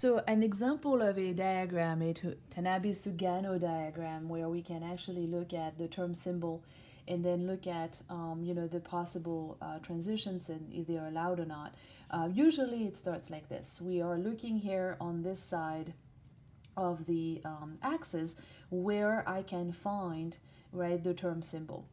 So an example of a diagram, a Tanabe Sugano diagram, where we can actually look at the term symbol and then look at the possible transitions and if they are allowed or not. Usually it starts like this. We are looking here on this side of the axis where I can find, right, the term symbol.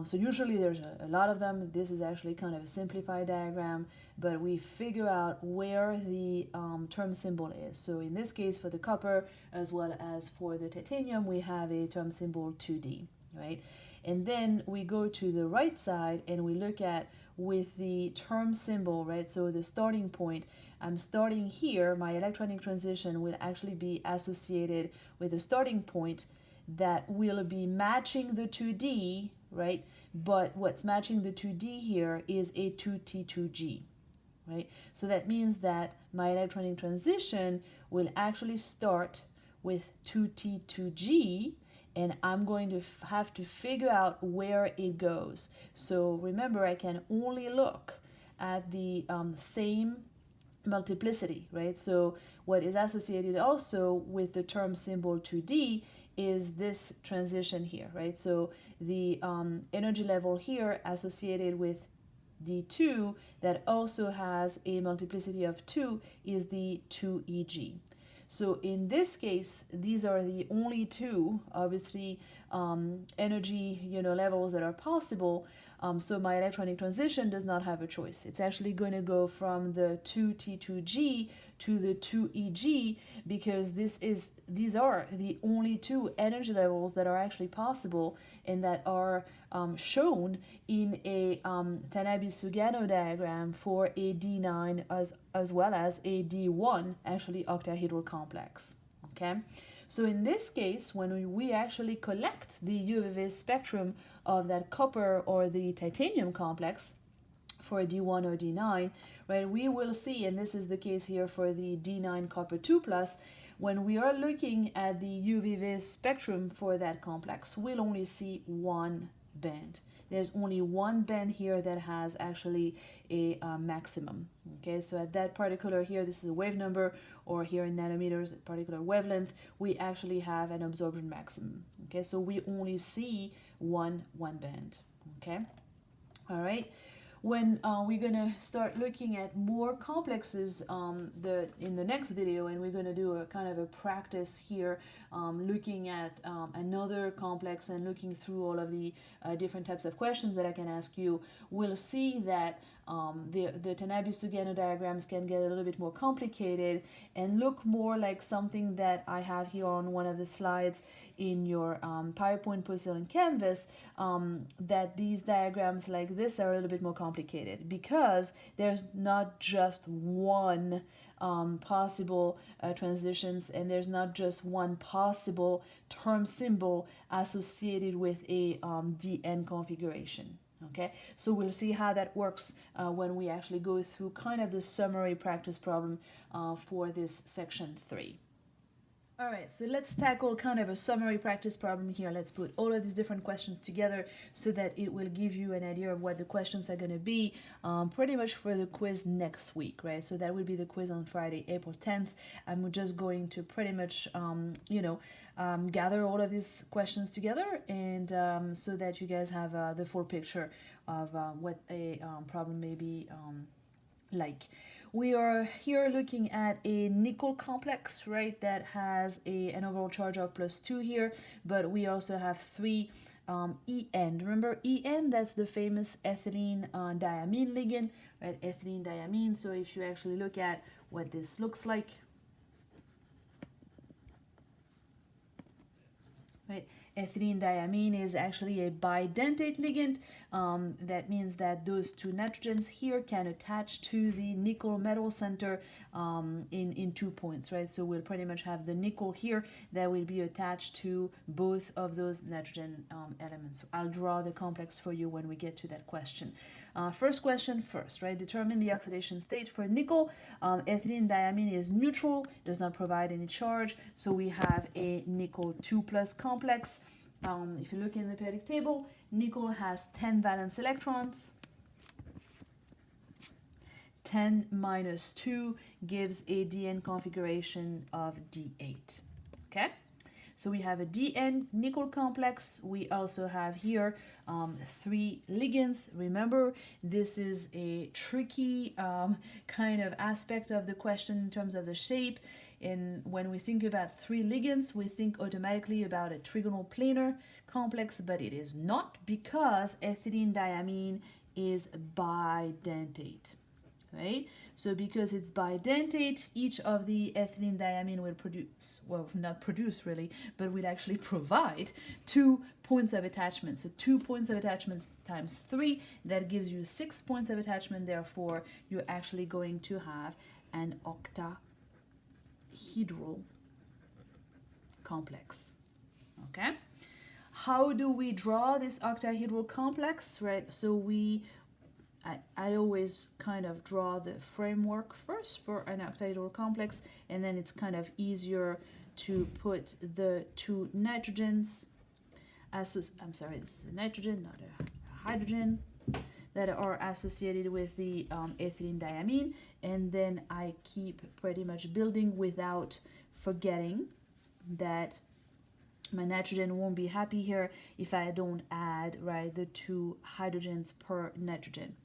So usually there's a lot of them. This is actually kind of a simplified diagram, but we figure out where the term symbol is. So in this case, for the copper as well as for the titanium, we have a term symbol 2D, right? And then we go to the right side and we look at with the term symbol, right? So the starting point, I'm starting here, my electronic transition will actually be associated with a starting point that will be matching the 2D, right? But what's matching the 2D here is a 2T2G, right? So that means that my electronic transition will actually start with 2T2G, and I'm going to have to figure out where it goes. So remember, I can only look at the same multiplicity, right? So what is associated also with the term symbol 2D is this transition here, right? So the energy level here associated with D2 that also has a multiplicity of 2 is the 2EG. So in this case, these are the only two, obviously, energy levels that are possible. So my electronic transition does not have a choice. It's actually going to go from the 2T2G to the 2EG because these are the only two energy levels that are actually possible and that are shown in a Tanabe Sugano diagram for a D9 as well as a D1, actually octahedral complex. Okay, so in this case, when we actually collect the UV spectrum of that copper or the titanium complex for a D1 or D9, right, we will see, and this is the case here for the D9 copper 2 plus, when we are looking at the UV spectrum for that complex, we'll only see one band. There's only one band here that has actually a maximum. Okay, so at that particular here, this is a wave number, or here in nanometers, a particular wavelength, we actually have an absorption maximum. Okay, so we only see one band. Okay, all right. When we're gonna start looking at more complexes in the next video, and we're gonna do a kind of a practice here, looking at another complex and looking through all of the different types of questions that I can ask you, we'll see that the Tanabe Sugano diagrams can get a little bit more complicated and look more like something that I have here on one of the slides in your PowerPoint posted on Canvas, that these diagrams like this are a little bit more complicated because there's not just one possible transitions, and there's not just one possible term symbol associated with a DN configuration. Okay, so we'll see how that works when we actually go through kind of the summary practice problem for this section 3. All right, so let's tackle kind of a summary practice problem here. Let's put all of these different questions together so that it will give you an idea of what the questions are going to be pretty much for the quiz next week, right? So that will be the quiz on Friday, April 10th. I'm just going to pretty much, gather all of these questions together and so that you guys have the full picture of what a problem may be like. We are here looking at a nickel complex, right, that has an overall charge of +2 here, but we also have 3 EN. Remember EN, that's the famous ethylene diamine ligand, right, ethylene diamine. So if you actually look at what this looks like, right, ethylene diamine is actually a bidentate ligand. That means that those two nitrogens here can attach to the nickel metal center in 2 points, right? So we'll pretty much have the nickel here that will be attached to both of those nitrogen elements. So I'll draw the complex for you when we get to that question. First question first, right? Determine the oxidation state for nickel. Ethylene diamine is neutral, does not provide any charge, so we have a nickel 2+ complex. If you look in the periodic table, nickel has 10 valence electrons, 10 minus 2 gives a DN configuration of D8. Okay? So we have a DN nickel complex. We also have here 3 ligands. Remember, this is a tricky kind of aspect of the question in terms of the shape. And when we think about 3 ligands, we think automatically about a trigonal planar complex, but it is not, because ethylene diamine is bidentate. Right? So because it's bidentate, each of the ethylene diamine will produce, well, not produce really, but will actually provide 2 points of attachment. So 2 points of attachment times 3, that gives you 6 points of attachment. Therefore, you're actually going to have an octahedral complex. Okay? How do we draw this octahedral complex, right? So I always kind of draw the framework first for an octahedral complex, and then it's kind of easier to put the 2 nitrogens, I'm sorry, this is a nitrogen, not a hydrogen, that are associated with the ethylene diamine, and then I keep pretty much building without forgetting that my nitrogen won't be happy here if I don't add, right, the 2 hydrogens per nitrogen.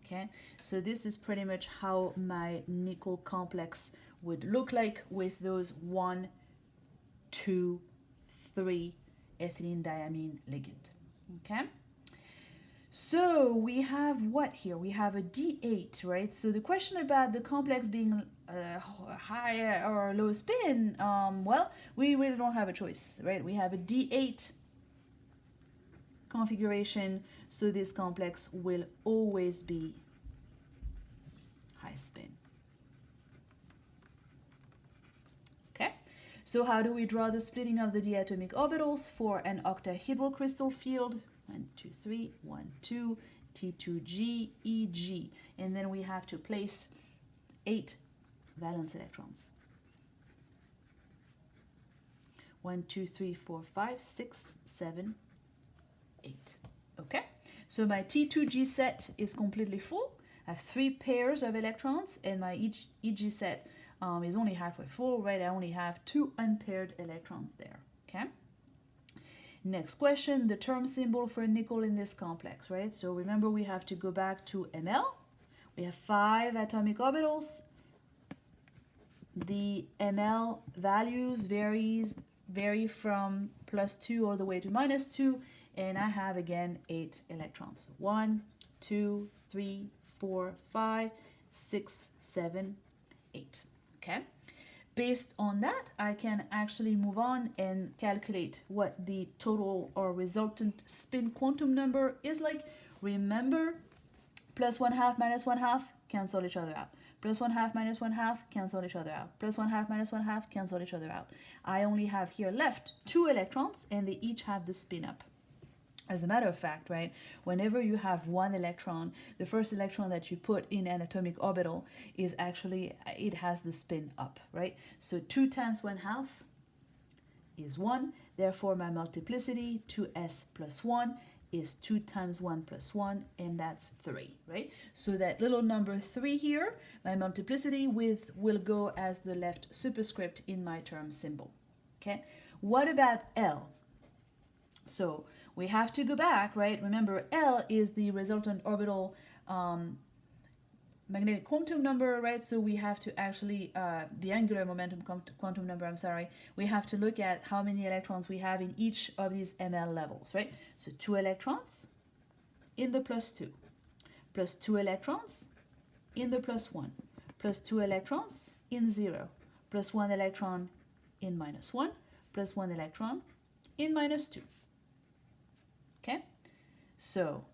Okay, so this is pretty much how my nickel complex would look like with those 1, 2, 3 ethylene diamine ligand. Okay, so we have what here? We have a D8, right? So the question about the complex being high or low spin, well, we really don't have a choice, right? We have a D8 configuration, so this complex will always be high spin. Okay, so how do we draw the splitting of the diatomic orbitals for an octahedral crystal field? 1, 2, 3, 1, 2, T2G, EG, and then we have to place 8 valence electrons. 1, 2, 3, 4, 5, 6, 7, 8. Okay, so my T2G set is completely full. I have 3 pairs of electrons, and my EG set is only halfway full, right? I only have 2 unpaired electrons there. Okay. Next question, the term symbol for nickel in this complex, right? So remember, we have to go back to Ml. We have 5 atomic orbitals. The Ml values vary from +2 all the way to -2, and I have again 8 electrons. 1, 2, 3, 4, 5, 6, 7, 8. Okay. Based on that, I can actually move on and calculate what the total or resultant spin quantum number is like. Remember, +1/2 -1/2 cancel each other out. +1/2 -1/2 cancel each other out. +1/2 -1/2 cancel each other out. I only have here left 2 electrons, and they each have the spin up. As a matter of fact, right, whenever you have 1 electron, the first electron that you put in an atomic orbital is actually, it has the spin up, right? So 2 times 1/2 is 1. Therefore, my multiplicity, 2s plus 1, is 2 times 1 plus 1, and that's 3, right? So that little number 3 here, my multiplicity will go as the left superscript in my term symbol. Okay, what about L? So we have to go back, right? Remember, L is the resultant orbital magnetic quantum number, right? So we have to actually, the angular momentum quantum number, I'm sorry, we have to look at how many electrons we have in each of these ML levels, right? So 2 electrons in the +2, +2 electrons in the +1, +2 electrons in 0, +1 electron in -1, +1 electron in -2. Okay, so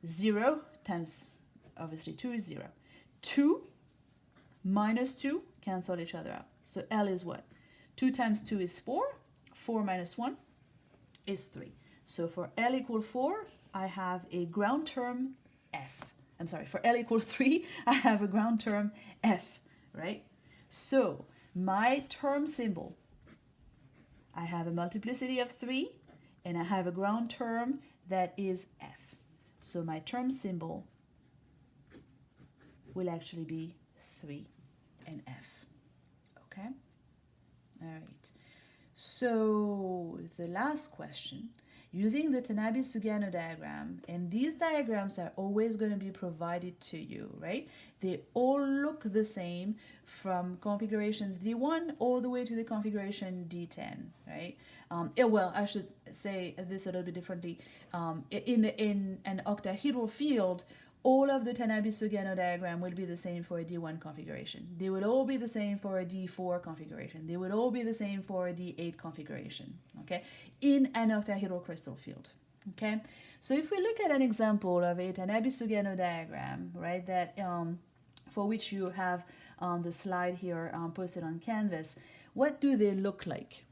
0 times, obviously 2 is 0. 2 minus 2 cancel each other out. So L is what? 2 times 2 is 4. 4 minus 1 is 3. So for L equal 4, I have a ground term F. I'm sorry, for L equal 3, I have a ground term F, right? So my term symbol, I have a multiplicity of 3, and I have a ground term that is F. So my term symbol will actually be 3 and F. Okay? All right. So the last question, using the Tanabe Sugano diagram, and these diagrams are always going to be provided to you, right? They all look the same from configurations D1 all the way to the configuration D10, right? Well, I should say this a little bit differently. In an octahedral field, all of the Tanabe Sugano diagram will be the same for a D1 configuration. They will all be the same for a D4 configuration. They will all be the same for a D8 configuration, okay, in an octahedral crystal field, okay? So if we look at an example of a Tanabe Sugano diagram, right, that for which you have the slide here posted on Canvas, what do they look like?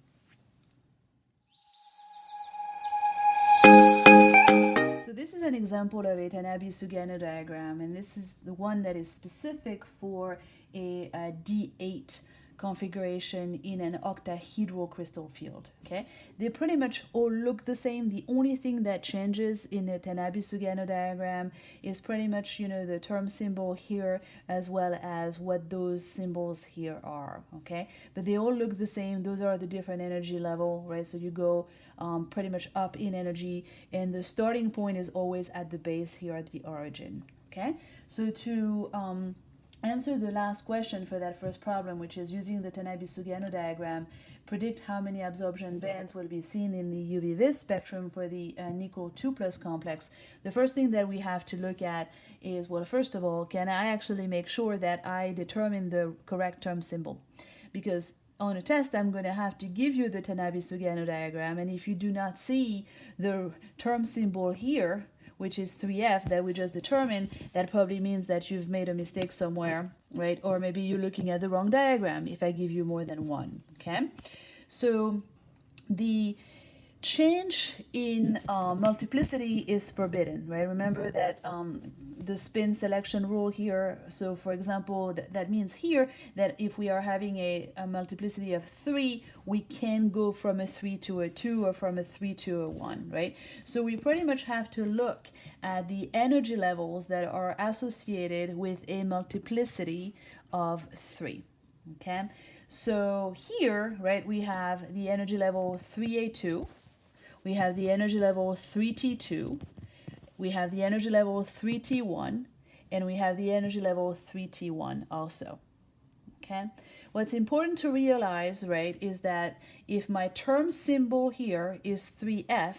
So this is an example of a Tanabe Sugano diagram, and this is the one that is specific for a D8 configuration in an octahedral crystal field, okay? They pretty much all look the same. The only thing that changes in a Tanabe Sugano diagram is pretty much, you know, the term symbol here as well as what those symbols here are, okay? But they all look the same. Those are the different energy level, right? So you go pretty much up in energy, and the starting point is always at the base here at the origin, okay? So to answer the last question for that first problem, which is using the Tanabe Sugano diagram, predict how many absorption bands will be seen in the UV-Vis spectrum for the nickel 2+ complex. The first thing that we have to look at is, well, first of all, can I actually make sure that I determine the correct term symbol? Because on a test, I'm going to have to give you the Tanabe Sugano diagram, and if you do not see the term symbol here, which is 3F that we just determined, that probably means that you've made a mistake somewhere, right? Or maybe you're looking at the wrong diagram if I give you more than one, okay? So the change in multiplicity is forbidden, right? Remember that the spin selection rule here, so for example, that means here that if we are having a multiplicity of 3, we can go from a 3 to a 2 or from a 3 to a 1, right? So we pretty much have to look at the energy levels that are associated with a multiplicity of 3, okay? So here, right, we have the energy level 3A2, we have the energy level 3T2, we have the energy level 3T1, and we have the energy level 3T1 also, okay? What's important to realize, right, is that if my term symbol here is 3F,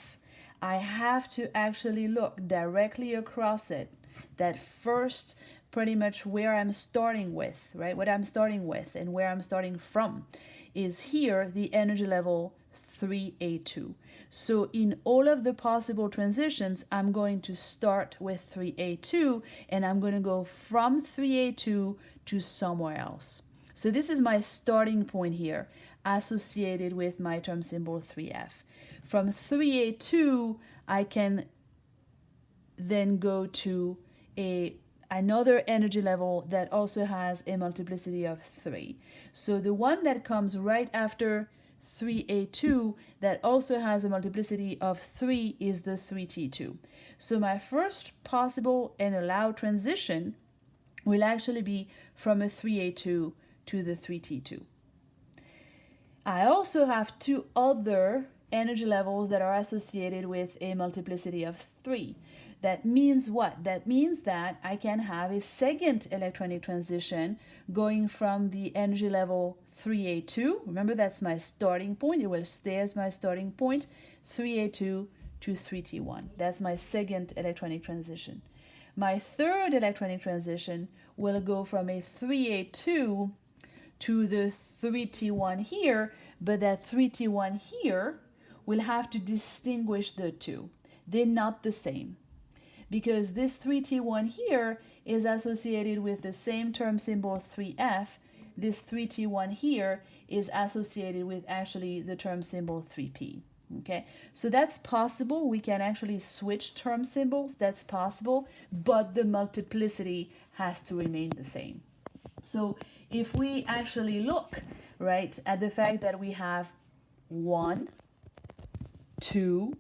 I have to actually look directly across it, that first pretty much where I'm starting with, right, what I'm starting with and where I'm starting from is here the energy level 3A2. So in all of the possible transitions, I'm going to start with 3A2 and I'm going to go from 3A2 to somewhere else. So this is my starting point here associated with my term symbol 3F. From 3A2, I can then go to another energy level that also has a multiplicity of 3. So the one that comes right after 3A2 that also has a multiplicity of 3 is the 3T2. So my first possible and allowed transition will actually be from a 3A2 to the 3T2. I also have two other energy levels that are associated with a multiplicity of 3. That means what? That means that I can have a second electronic transition going from the energy level 3A2. Remember, that's my starting point. It will stay as my starting point, 3A2 to 3T1. That's my second electronic transition. My third electronic transition will go from a 3A2 to the 3T1 here, but that 3T1 here will have to distinguish the two. They're not the same, because this 3T1 here is associated with the same term symbol 3F. This 3T1 here is associated with actually the term symbol 3P. Okay, so that's possible. We can actually switch term symbols. That's possible, but the multiplicity has to remain the same. So if we actually look, right, at the fact that we have 1, 2,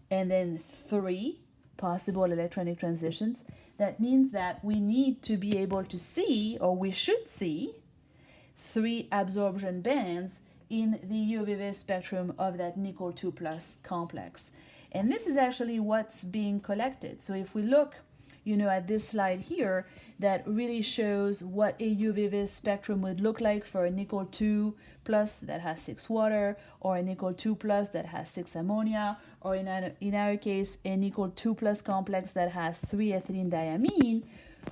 and then 3, possible electronic transitions, that means that we need to be able to see, or we should see, 3 absorption bands in the UV spectrum of that nickel 2 plus complex. And this is actually what's being collected. So if we look, at this slide here, that really shows what a UV spectrum would look like for a nickel 2 plus that has 6 water, or a nickel 2 plus that has 6 ammonia, or in our case, a nickel 2 plus complex that has 3 ethylene diamine,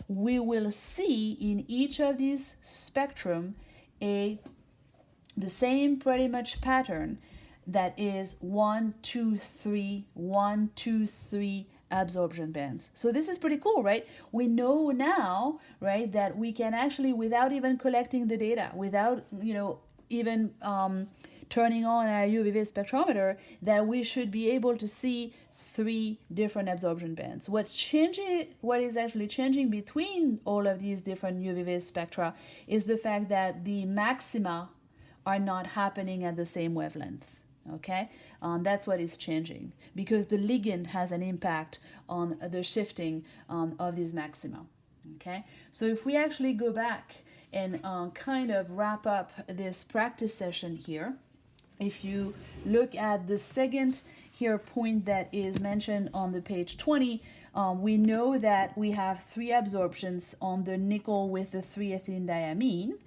we will see in each of these spectrum the same pretty much pattern that is 1, 2, 3, 1, 2, 3 absorption bands. So this is pretty cool, right? We know now, right, that we can actually, without even collecting the data, without, even turning on our UV spectrometer, that we should be able to see 3 different absorption bands. What is actually changing between all of these different UV spectra is the fact that the maxima are not happening at the same wavelength. Okay, that's what is changing, because the ligand has an impact on the shifting of these maxima. Okay, so if we actually go back and kind of wrap up this practice session here, if you look at the second here point that is mentioned on the page 20, we know that we have 3 absorptions on the nickel with the 3 ethylene diamine.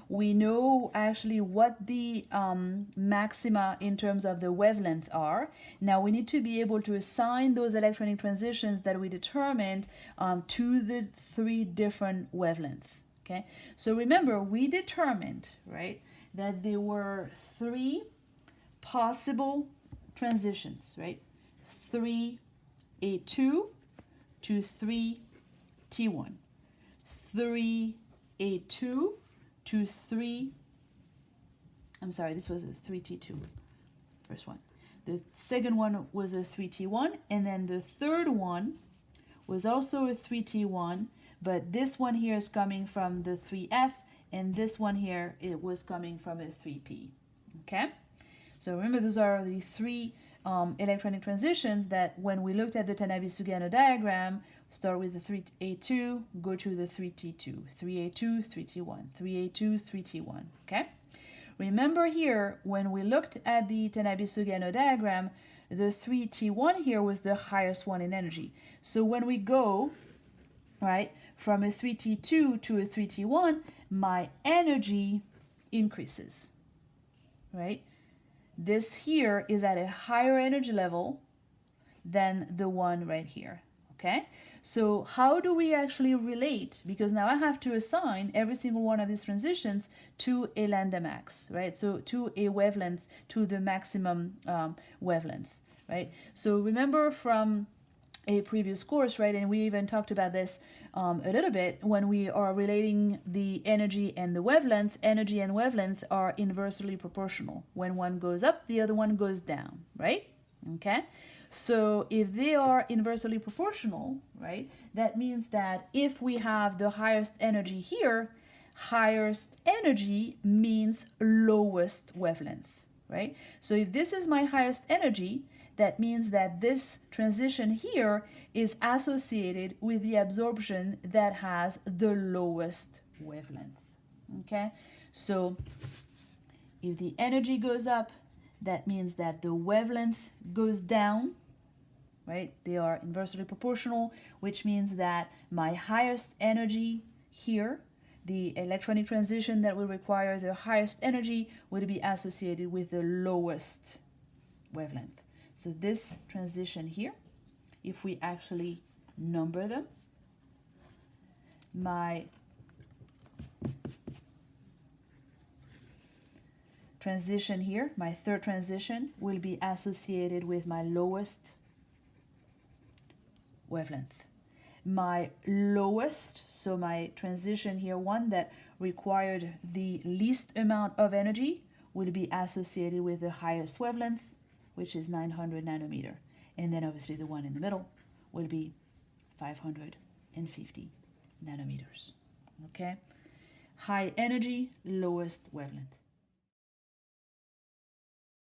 We know actually what the maxima in terms of the wavelength are. Now we need to be able to assign those electronic transitions that we determined to the 3 different wavelengths. Okay, so remember, we determined, right, that there were 3 possible transitions, right? 3A2 to 3T1, 3A2 to 3, I'm sorry, this was a 3T2, first one. The second one was a 3T1, and then the third one was also a 3T1, but this one here is coming from the 3F, and this one here, it was coming from a 3P, okay? So remember, those are the 3 electronic transitions that when we looked at the Tanabe Sugano diagram, start with the 3A2, go to the 3T2, 3A2, 3T1, 3A2, 3T1, okay? Remember here, when we looked at the Tanabe Sugano diagram, the 3T1 here was the highest one in energy. So when we go, right, from a 3T2 to a 3T1, my energy increases, right? This here is at a higher energy level than the one right here, okay? So how do we actually relate? Because now I have to assign every single one of these transitions to a lambda max, right? So to a wavelength, to the maximum wavelength, right? So remember from a previous course, right, and we even talked about this a little bit, when we are relating the energy and the wavelength, energy and wavelength are inversely proportional. When one goes up, the other one goes down, right? Okay? So if they are inversely proportional, right, that means that if we have the highest energy here, highest energy means lowest wavelength, right? So if this is my highest energy, that means that this transition here is associated with the absorption that has the lowest wavelength, okay? So if the energy goes up, that means that the wavelength goes down, right? They are inversely proportional, which means that my highest energy here, the electronic transition that will require the highest energy, would be associated with the lowest wavelength. So this transition here, if we actually number them, my transition here, my third transition, will be associated with my lowest wavelength. My lowest, so my transition here, one that required the least amount of energy, will be associated with the highest wavelength, which is 900 nanometer. And then obviously the one in the middle will be 550 nanometers. Okay? High energy, lowest wavelength.